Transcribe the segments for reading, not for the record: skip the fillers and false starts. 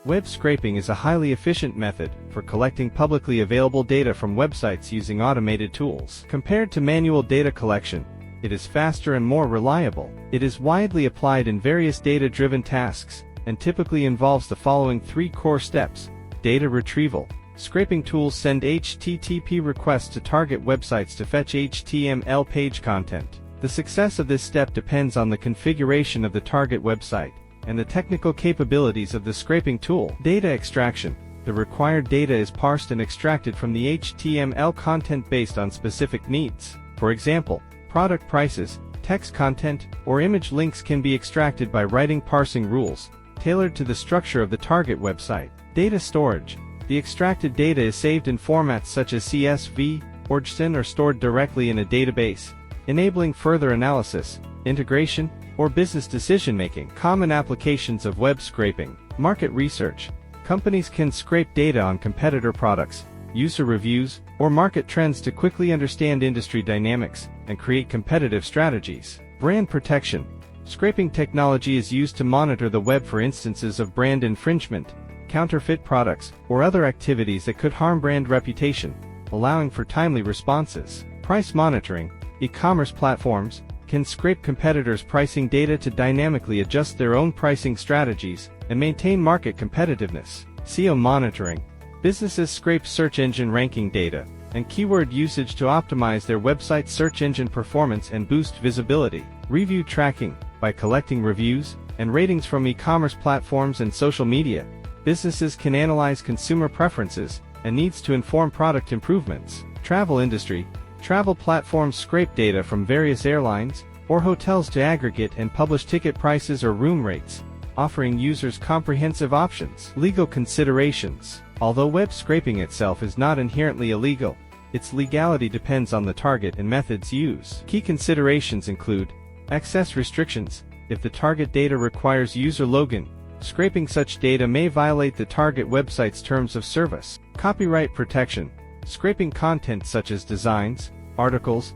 Web scraping is a highly efficient method for collecting publicly available data from websites using automated tools. Compared to manual data collection, it is faster and more reliable. It is widely applied in various data-driven tasks, and typically involves the following 3 core steps. Data retrieval. Scraping tools send HTTP requests to target websites to fetch HTML page content. The success of this step depends on the configuration of the target website and the technical capabilities of the scraping tool. Data extraction. The required data is parsed and extracted from the HTML content based on specific needs. For example, product prices, text content, or image links can be extracted by writing parsing rules tailored to the structure of the target website. Data storage. The extracted data is saved in formats such as CSV or JSON or stored directly in a database, enabling further analysis, integration, or business decision-making. Common applications of web scraping. Market research. Companies can scrape data on competitor products, user reviews, or market trends to quickly understand industry dynamics and create competitive strategies. Brand protection. Scraping technology is used to monitor the web for instances of brand infringement, counterfeit products, or other activities that could harm brand reputation, allowing for timely responses. Price monitoring. E-commerce platforms can scrape competitors' pricing data to dynamically adjust their own pricing strategies and maintain market competitiveness. SEO monitoring. Businesses scrape search engine ranking data and keyword usage to optimize their website search engine performance and boost visibility. Review tracking. By collecting reviews and ratings from e-commerce platforms and social media, businesses can analyze consumer preferences and needs to inform product improvements. Travel industry. Travel platforms scrape data from various airlines or hotels to aggregate and publish ticket prices or room rates, offering users comprehensive options. Legal considerations. Although web scraping itself is not inherently illegal, its legality depends on the target and methods used. Key considerations include access restrictions. If the target data requires user login, scraping such data may violate the target website's terms of service. Copyright protection. Scraping content such as designs, articles,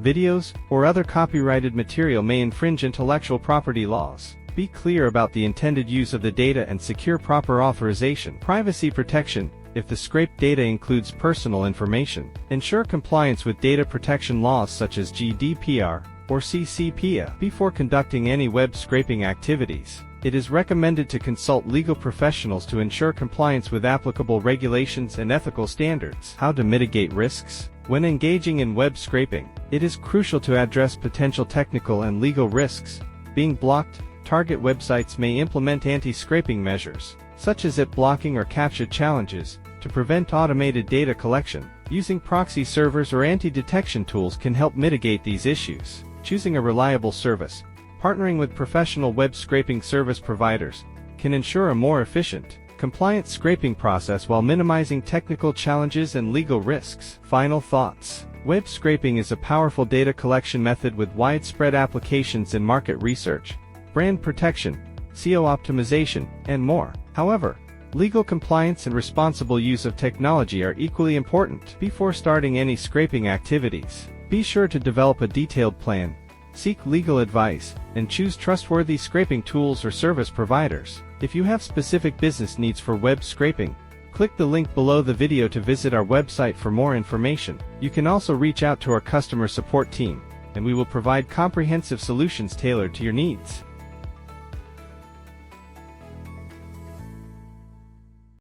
videos, or other copyrighted material may infringe intellectual property laws. Be clear about the intended use of the data and secure proper authorization. Privacy protection. If the scraped data includes personal information, ensure compliance with data protection laws such as GDPR or CCPA. Before conducting any web scraping activities, it is recommended to consult legal professionals to ensure compliance with applicable regulations and ethical standards. How to mitigate risks? When engaging in web scraping, it is crucial to address potential technical and legal risks. Being blocked, target websites may implement anti-scraping measures, such as IP blocking or CAPTCHA challenges, to prevent automated data collection. Using proxy servers or anti-detection tools can help mitigate these issues. Choosing a reliable service. Partnering with professional web scraping service providers can ensure a more efficient, compliant scraping process while minimizing technical challenges and legal risks. Final thoughts. Web scraping is a powerful data collection method with widespread applications in market research, brand protection, SEO optimization, and more. However, legal compliance and responsible use of technology are equally important. Before starting any scraping activities, be sure to develop a detailed plan, seek legal advice, and choose trustworthy scraping tools or service providers. If you have specific business needs for web scraping, click the link below the video to visit our website for more information. You can also reach out to our customer support team, and we will provide comprehensive solutions tailored to your needs.